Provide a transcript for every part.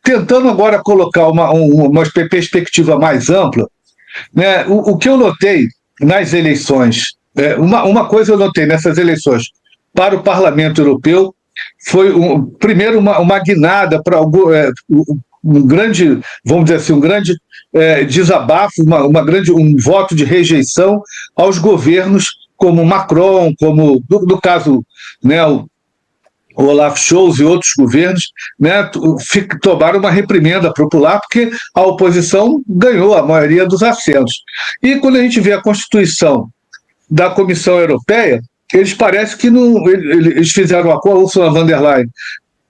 tentando agora colocar uma perspectiva mais ampla, né, o que eu notei nas eleições, uma coisa eu notei nessas eleições para o Parlamento Europeu foi, primeiro, uma guinada para um grande, vamos dizer assim, um grande desabafo, um voto de rejeição aos governos como Macron, como, no caso, né, o Olaf Scholz e outros governos, né, tomaram uma reprimenda popular porque a oposição ganhou a maioria dos assentos. E quando a gente vê a Constituição da Comissão Europeia, eles parecem que não, eles fizeram um acordo, Ursula von der Leyen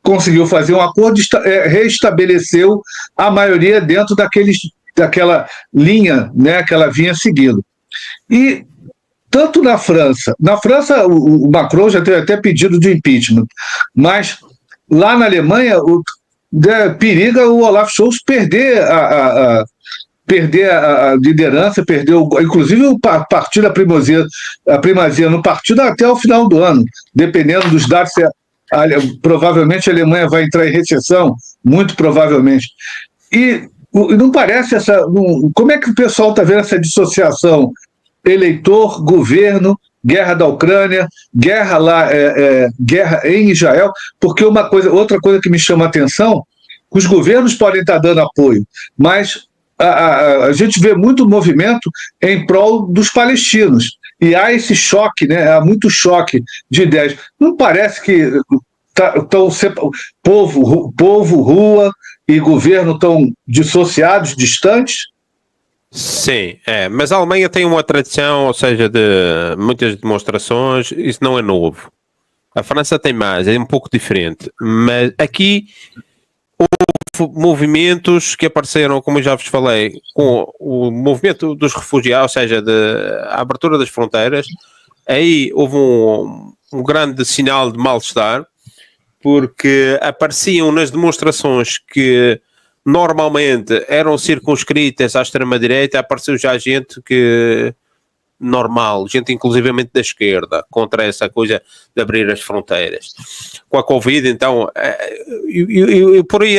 conseguiu fazer um acordo, reestabeleceu a maioria dentro daquela linha, né, que ela vinha seguindo. E tanto na França o Macron já teve até pedido de impeachment, mas lá na Alemanha periga o Olaf Scholz perder a liderança, inclusive o partido, a primazia no partido até o final do ano, dependendo dos dados. Provavelmente a Alemanha vai entrar em recessão, muito provavelmente. E não parece como é que o pessoal está vendo essa dissociação eleitor, governo, guerra da Ucrânia, guerra em Israel? Porque outra coisa que me chama a atenção, os governos podem estar dando apoio, mas a gente vê muito movimento em prol dos palestinos. E há esse choque, né? Há muito choque de ideias. Não parece que povo, rua e governo estão dissociados, distantes? Sim, mas a Alemanha tem uma tradição, ou seja, de muitas demonstrações, isso não é novo. A França tem mais, é um pouco diferente, mas aqui houve movimentos que apareceram, como eu já vos falei, com o movimento dos refugiados, ou seja, a abertura das fronteiras. Aí houve um grande sinal de mal-estar, porque apareciam nas demonstrações que normalmente eram circunscritas à extrema-direita, apareceu já gente normal, gente inclusivamente da esquerda, contra essa coisa de abrir as fronteiras. Com a Covid, então, por aí,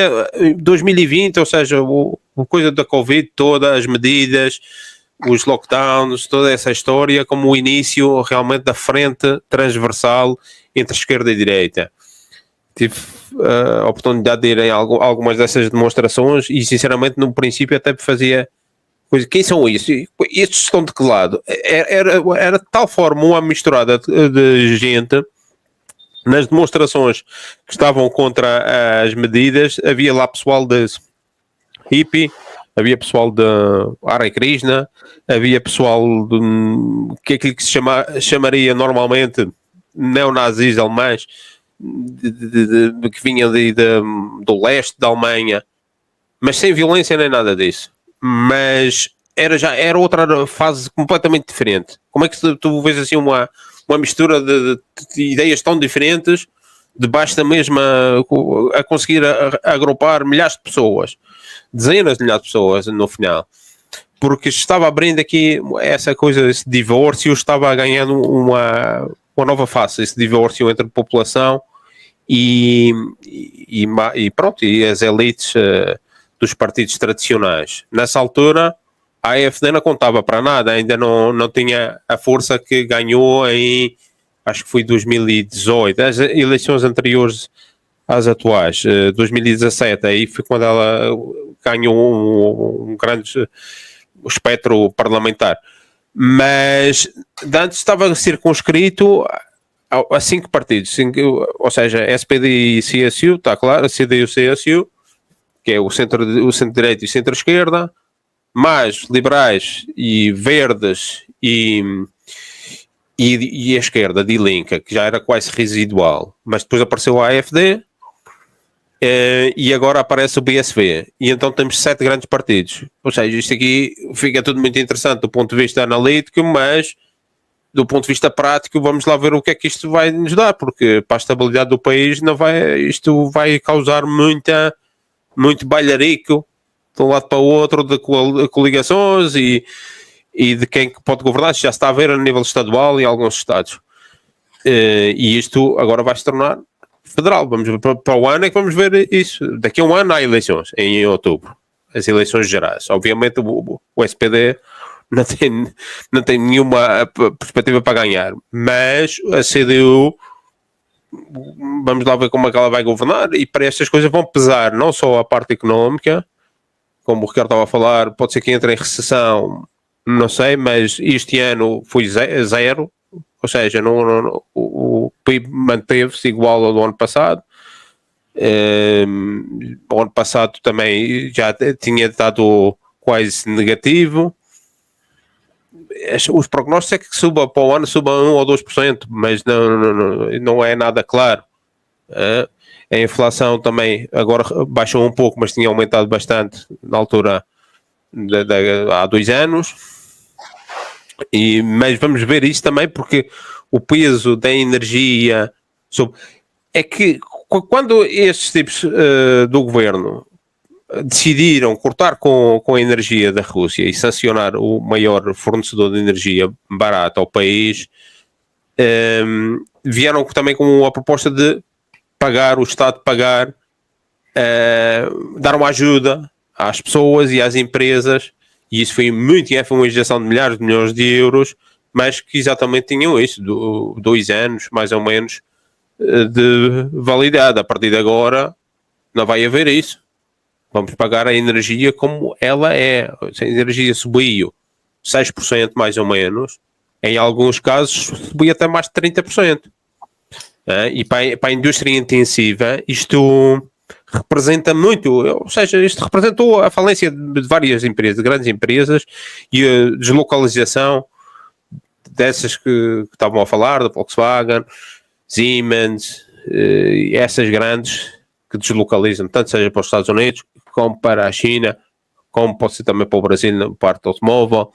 2020, ou seja, a coisa da Covid, todas as medidas, os lockdowns, toda essa história, como o início realmente da frente transversal entre esquerda e direita. Tive a oportunidade de ir em algumas dessas demonstrações e, sinceramente, no princípio até fazia coisa. Quem são estes? Estes estão de que lado? Era de tal forma uma misturada de gente nas demonstrações que estavam contra as medidas. Havia lá pessoal de hippie, havia pessoal de Hare Krishna, havia pessoal que é aquilo que se chamaria normalmente neonazis alemães, que vinha do leste da Alemanha, mas sem violência nem nada disso. Mas era outra fase completamente diferente. Como é que tu vês assim uma mistura de ideias tão diferentes debaixo da mesma, a conseguir agrupar milhares de pessoas, dezenas de milhares de pessoas no final? Porque estava abrindo aqui essa coisa, esse divórcio estava ganhando uma nova face, esse divórcio entre a população e pronto, e as elites dos partidos tradicionais. Nessa altura, a AfD não contava para nada, ainda não tinha a força que ganhou em, acho que foi 2018, as eleições anteriores às atuais, 2017, aí foi quando ela ganhou um grande espectro parlamentar. Mas antes estava circunscrito a 5 partidos, ou seja, SPD e CSU, está claro, a CD e o CSU, que é o centro-direita e o centro-esquerda, mais liberais e verdes e a esquerda, de Linca, que já era quase residual, mas depois apareceu a AfD e agora aparece o BSV, e então temos 7 grandes partidos. Ou seja, isto aqui fica tudo muito interessante do ponto de vista analítico, mas do ponto de vista prático vamos lá ver o que é que isto vai nos dar, porque para a estabilidade do país isto vai causar muito bailarico de um lado para o outro, de coligações e de quem pode governar. Já está a ver a nível estadual em alguns estados, e isto agora vai se tornar federal. Vamos ver para o ano é que vamos ver isso. Daqui a um ano há eleições, em outubro. As eleições gerais. Obviamente o SPD não tem nenhuma perspectiva para ganhar. Mas a CDU, vamos lá ver como é que ela vai governar, e para estas coisas vão pesar não só a parte económica, como o Ricardo estava a falar, pode ser que entre em recessão, não sei, mas este ano foi zero, ou seja, o PIB manteve-se igual ao do ano passado. O ano passado também já tinha estado quase negativo. Os prognósticos é que suba para o ano, suba 1 ou 2%, mas não é nada claro. A inflação também agora baixou um pouco, mas tinha aumentado bastante na altura há 2 anos. Mas vamos ver isso também, porque o peso da energia é que quando estes tipos do governo decidiram cortar com a energia da Rússia e sancionar o maior fornecedor de energia barata ao país, vieram também com a proposta de o Estado pagar, dar uma ajuda às pessoas e às empresas, e isso foi foi uma injeção de milhares de milhões de euros, mas que exatamente tinham isso, 2 anos, mais ou menos, de validade. A partir de agora não vai haver isso. Vamos pagar a energia como ela é. Se a energia subiu 6% mais ou menos, em alguns casos subiu até mais de 30%. E para a indústria intensiva isto representa muito, ou seja, isto representou a falência de várias empresas, de grandes empresas, e a deslocalização dessas que estavam a falar, da Volkswagen, Siemens, essas grandes que deslocalizam, tanto seja para os Estados Unidos, como para a China, como pode ser também para o Brasil na parte automóvel.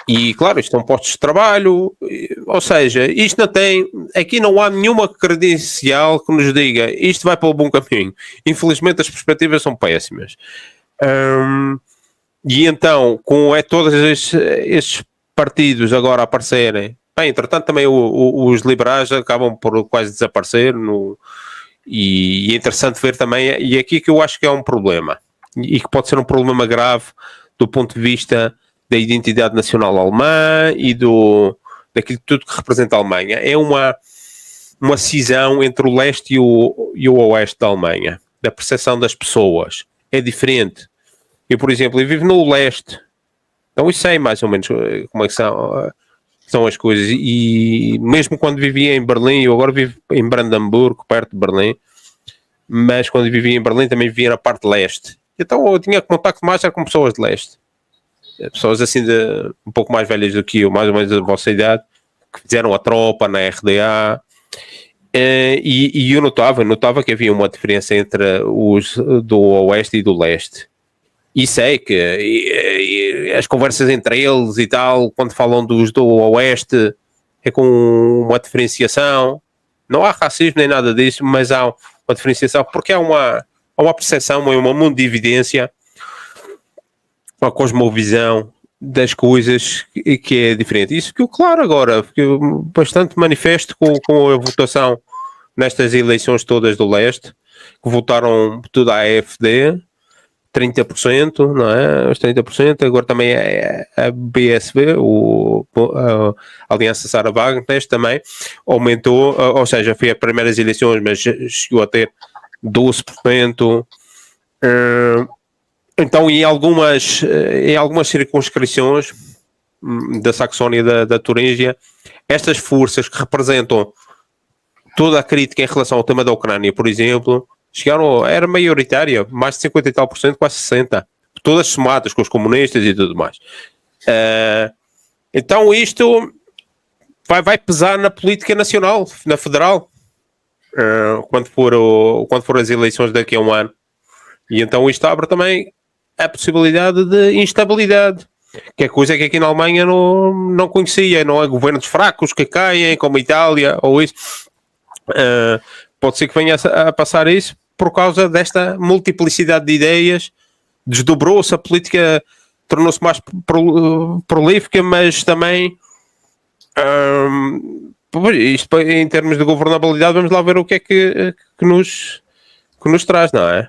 E claro, isto são postos de trabalho, ou seja, isto aqui não há nenhuma credencial que nos diga isto vai para o bom caminho. Infelizmente as perspectivas são péssimas. E então, com todos estes partidos agora aparecerem, bem, entretanto também os liberais acabam por quase desaparecer, e é interessante ver também, e aqui que eu acho que é um problema, e que pode ser um problema grave do ponto de vista da identidade nacional alemã e daquilo tudo que representa a Alemanha. É uma cisão entre o leste e o oeste da Alemanha. Da percepção das pessoas. É diferente. Eu, por exemplo, vivo no leste. Então eu sei mais ou menos como é que são as coisas. E mesmo quando vivia em Berlim, eu agora vivo em Brandemburgo, perto de Berlim, mas quando vivia em Berlim também vivia na parte leste. Então eu tinha contacto mais com pessoas de leste. Pessoas assim um pouco mais velhas do que eu, mais ou menos da vossa idade, que fizeram a tropa na RDA, e eu notava que havia uma diferença entre os do oeste e do leste, e sei que as conversas entre eles e tal, quando falam dos do oeste, é com uma diferenciação, não há racismo nem nada disso, mas há uma diferenciação, porque há uma percepção, uma mundividência, uma cosmovisão das coisas que é diferente. Isso ficou claro agora, ficou bastante manifesto com a votação nestas eleições todas do leste, que votaram tudo à AfD, 30%, não é? Os 30%, agora também a BSV, a Aliança Sarah Wagner, também aumentou, ou seja, foi as primeiras eleições, mas chegou a ter 12%. Então, em algumas circunscrições da Saxónia e da Turíngia, estas forças que representam toda a crítica em relação ao tema da Ucrânia, por exemplo, era maioritária, mais de 50 e tal por cento, quase 60%, todas somadas com os comunistas e tudo mais. Então isto vai pesar na política nacional, na federal, quando for as eleições daqui a um ano. E então isto abre também a possibilidade de instabilidade, que é coisa que aqui na Alemanha não conhecia, não é? Governos fracos que caem, como a Itália, ou isso. Pode ser que venha a passar isso por causa desta multiplicidade de ideias, desdobrou-se a política, tornou-se mais prolífica, mas também Isto em termos de governabilidade, vamos lá ver o que é que nos traz, não é?